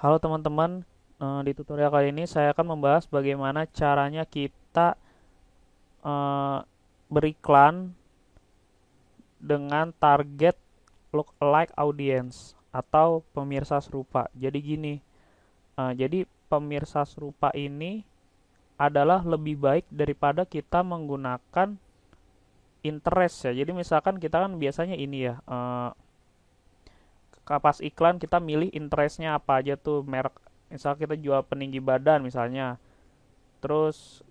Halo teman-teman, di tutorial kali ini saya akan membahas bagaimana caranya kita eh, beriklan dengan target lookalike audience atau pemirsa serupa. Jadi gini, jadi pemirsa serupa ini adalah lebih baik daripada kita menggunakan interest ya. Jadi misalkan kita kan biasanya ini ya, pas iklan kita milih interestnya apa aja tuh merek. Misal kita jual peninggi badan misalnya, terus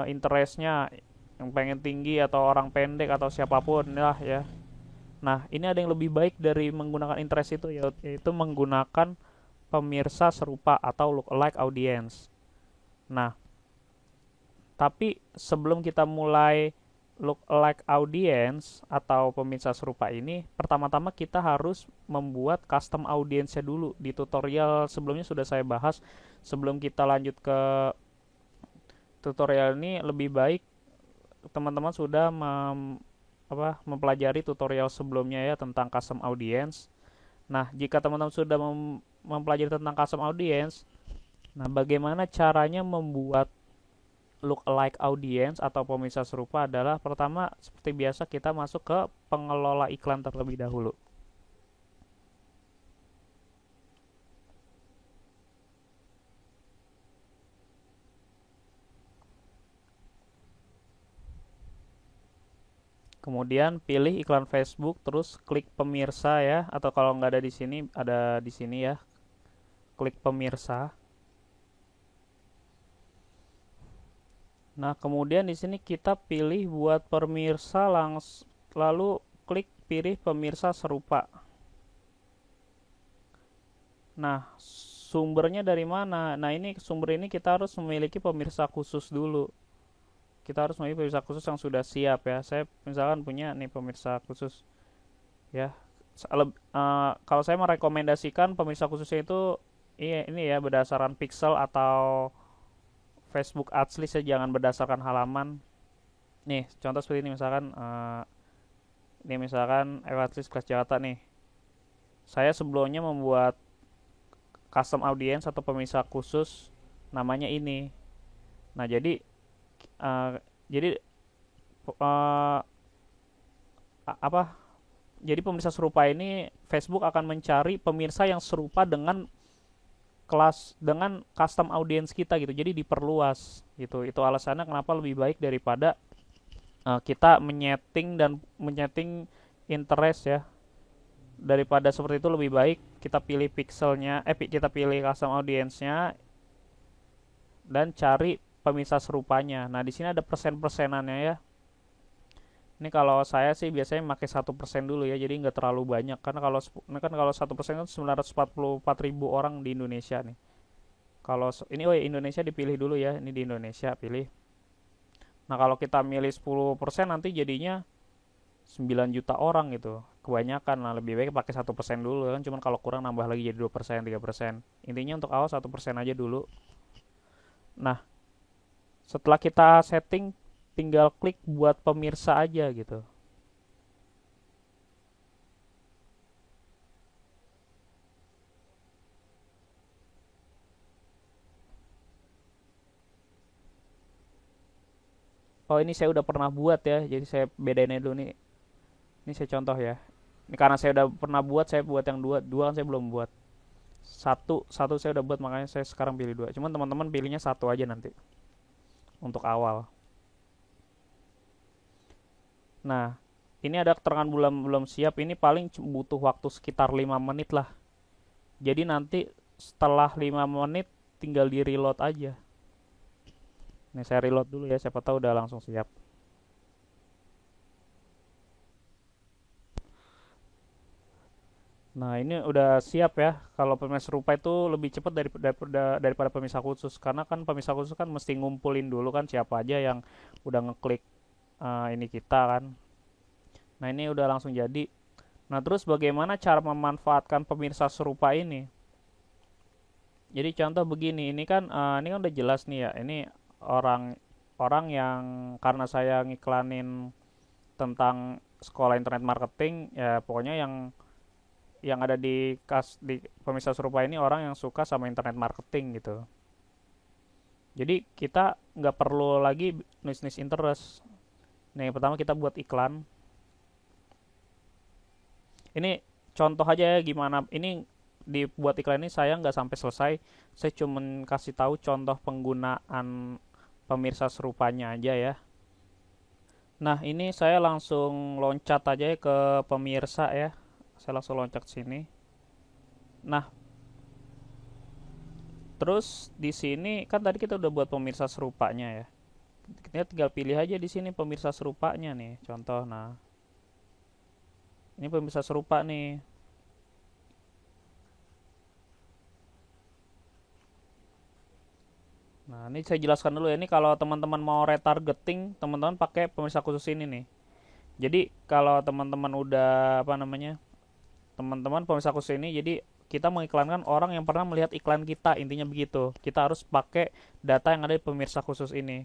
interestnya yang pengen tinggi atau orang pendek atau siapapun lah ya. Nah, ini ada yang lebih baik dari menggunakan interest itu, yaitu menggunakan pemirsa serupa atau lookalike audience. Nah, tapi sebelum kita mulai lookalike audience atau pemirsa serupa ini, pertama-tama kita harus membuat custom audience-nya dulu. Di tutorial sebelumnya sudah saya bahas. Sebelum kita lanjut ke tutorial ini, lebih baik teman-teman sudah mempelajari tutorial sebelumnya ya tentang custom audience. Nah, jika teman-teman sudah mempelajari tentang custom audience, nah bagaimana caranya membuat lookalike audience atau pemirsa serupa adalah pertama seperti biasa kita masuk ke pengelola iklan terlebih dahulu. Kemudian pilih iklan Facebook, terus klik pemirsa ya, atau kalau nggak ada di sini, ada di sini ya, klik pemirsa. Nah, kemudian di sini kita pilih buat pemirsa lalu klik pilih pemirsa serupa. Nah, sumbernya dari mana? Nah, ini sumber ini kita harus memiliki pemirsa khusus dulu. Kita harus memiliki pemirsa khusus yang sudah siap ya. Saya misalkan punya nih pemirsa khusus ya. Kalau saya merekomendasikan pemirsa khususnya itu ini ya berdasarkan pixel atau Facebook Ads list ya, jangan berdasarkan halaman. Nih, contoh seperti ini misalkan ini misalkan Evatlis kelas Jakarta nih. Saya sebelumnya membuat custom audience atau pemirsa khusus namanya ini. Nah, uh, jadi uh, apa? Jadi pemirsa serupa ini Facebook akan mencari pemirsa yang serupa dengan dengan custom audience kita gitu. Jadi diperluas gitu. Itu alasannya kenapa lebih baik daripada kita menyeting interest ya. Daripada seperti itu lebih baik kita pilih pixelnya, kita pilih custom audience-nya dan cari pemirsa serupanya. Nah, di sini ada persen-persenannya ya. Ini kalau saya sih biasanya pakai 1% dulu ya, jadi nggak terlalu banyak. Karena kalau 1% kan 944 ribu orang di Indonesia nih. Kalau ini oh ya, Indonesia dipilih dulu ya, ini di Indonesia pilih. Nah, kalau kita milih 10% nanti jadinya 9 juta orang gitu. Kebanyakan lah, lebih baik pakai 1% dulu kan. Cuman kalau kurang nambah lagi jadi 2%, 3%. Intinya untuk awal 1% aja dulu. Nah, setelah kita setting tinggal klik buat pemirsa aja gitu. Oh, ini saya udah pernah buat ya, jadi saya bedainnya dulu nih. Ini saya contoh ya. Ini karena saya udah pernah buat, saya buat yang dua, dua kan saya belum buat. Satu saya udah buat, makanya saya sekarang pilih dua. Cuman teman-teman pilihnya satu aja nanti untuk awal. Nah, ini ada keterangan belum belum siap. Ini paling butuh waktu sekitar 5 menit lah. Jadi nanti setelah 5 menit tinggal di reload aja. Nih saya reload dulu ya, siapa tahu udah langsung siap. Nah, ini udah siap ya. Kalau pemirsa serupa itu lebih cepat daripada pemirsa khusus. Karena kan pemirsa khusus kan mesti ngumpulin dulu kan siapa aja yang udah ngeklik ini kita kan. Nah, ini udah langsung jadi. Nah, terus bagaimana cara memanfaatkan pemirsa serupa ini? Jadi contoh begini, ini kan udah jelas nih ya. Ini orang orang yang karena saya ngiklanin tentang sekolah internet marketing ya, pokoknya yang yang ada di pemirsa serupa ini orang yang suka sama internet marketing gitu. Jadi kita nggak perlu lagi bisnis interest. Nah, yang pertama kita buat iklan. Ini contoh aja ya gimana ini dibuat iklan ini, saya nggak sampai selesai. Saya cuma kasih tahu contoh penggunaan pemirsa serupanya aja ya. Nah, ini saya langsung loncat aja ya ke pemirsa ya. Saya langsung loncat sini. Nah, terus di sini kan tadi kita udah buat pemirsa serupanya ya. Kita tinggal pilih aja di sini pemirsa serupanya nih, contoh. Nah, ini pemirsa serupa nih. Nah, ini saya jelaskan dulu ya. Ini kalau teman-teman mau retargeting, teman-teman pakai pemirsa khusus ini nih. Jadi kalau teman-teman udah apa namanya, teman-teman pemirsa khusus ini, jadi kita mengiklankan orang yang pernah melihat iklan kita, intinya begitu. Kita harus pakai data yang ada di pemirsa khusus ini.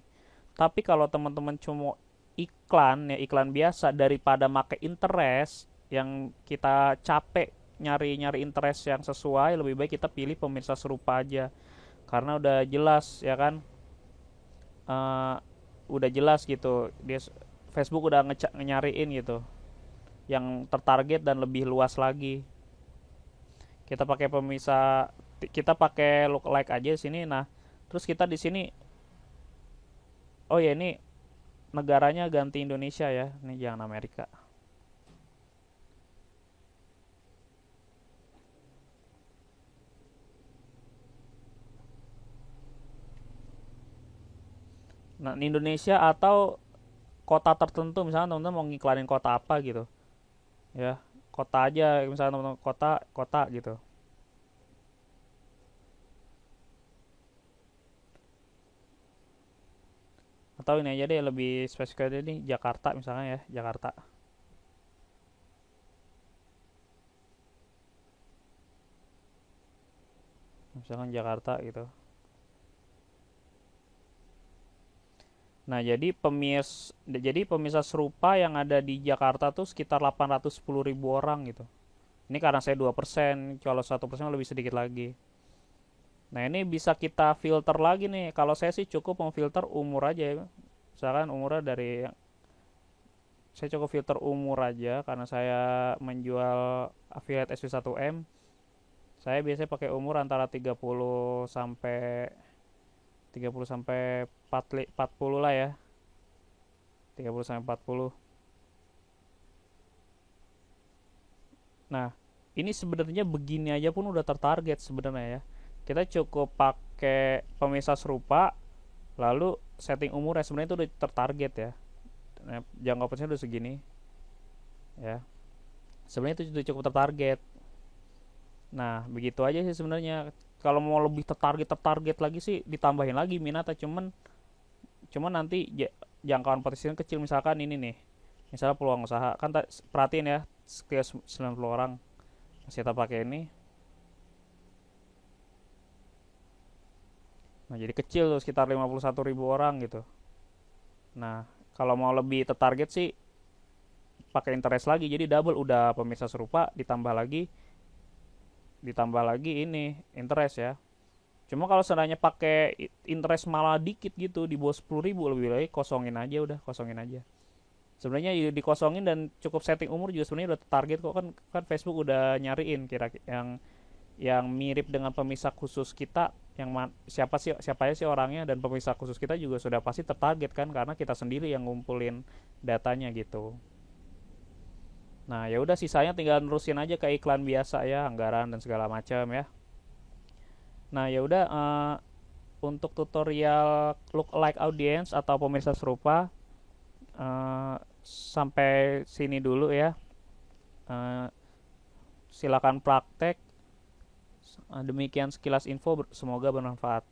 Tapi kalau teman-teman cuma iklan ya, iklan biasa, daripada pakai interest yang kita capek nyari-nyari interest yang sesuai, lebih baik kita pilih pemirsa serupa aja. Karena udah jelas ya kan. Eh, udah jelas gitu. Dia Facebook udah nyariin gitu yang tertarget dan lebih luas lagi. Kita pakai pemirsa, kita pakai lookalike aja di sini. Nah, terus kita di sini, oh ya ini negaranya ganti Indonesia ya, ini jangan Amerika. Nah, di Indonesia atau kota tertentu, misalnya teman-teman mau ngiklanin kota apa gitu ya, kota aja misalnya, teman-teman kota kota gitu. Atau ini aja deh, lebih spesifik aja nih, Jakarta misalnya ya, Jakarta. Misalkan Jakarta gitu. Nah, jadi pemirsa serupa yang ada di Jakarta tuh sekitar 810.000 orang gitu. Ini karena saya 2%, kalau 1% lebih sedikit lagi. Nah, ini bisa kita filter lagi nih. Kalau saya sih cukup memfilter umur aja ya. Misalkan umurnya dari, saya cukup filter umur aja karena saya menjual affiliate SV1M. Saya biasanya pakai umur antara 30 sampai 40 lah ya. 30 sampai 40. Nah, ini sebenarnya begini aja pun udah tertarget sebenarnya ya. Kita cukup pakai pemirsa serupa, lalu setting umurnya, sebenarnya itu udah tertarget ya. Nah, jangka operasinya udah segini ya. Sebenarnya itu udah cukup tertarget. Nah, begitu aja sih sebenarnya. Kalau mau lebih tertarget lagi sih ditambahin lagi minatnya, cuman nanti jangkauan potensinya kecil. Misalkan ini nih, misalnya peluang usaha kan, perhatiin ya, sekitar 90 orang masih kita pakai ini. Nah, jadi kecil tuh, sekitar 51.000 orang gitu. Nah, kalau mau lebih tertarget sih pakai interest lagi, jadi double, udah pemirsa serupa ditambah lagi ini interest ya. Cuma kalau seandainya pakai interest malah dikit gitu, di bawah 10.000, lebih baik kosongin aja, udah kosongin aja. Sebenarnya dikosongin dan cukup setting umur juga sebenarnya udah target kok, kan Facebook udah nyariin kira yang mirip dengan pemisah khusus kita, siapa aja sih orangnya, dan pemisah khusus kita juga sudah pasti tertarget kan, karena kita sendiri yang ngumpulin datanya gitu. Nah, ya udah, sisanya tinggal nerusin aja ke iklan biasa ya, anggaran dan segala macam ya. Nah, ya udah, untuk tutorial lookalike audience atau pemirsa serupa, sampai sini dulu ya. Eh, Silakan praktek. Demikian sekilas info, semoga bermanfaat.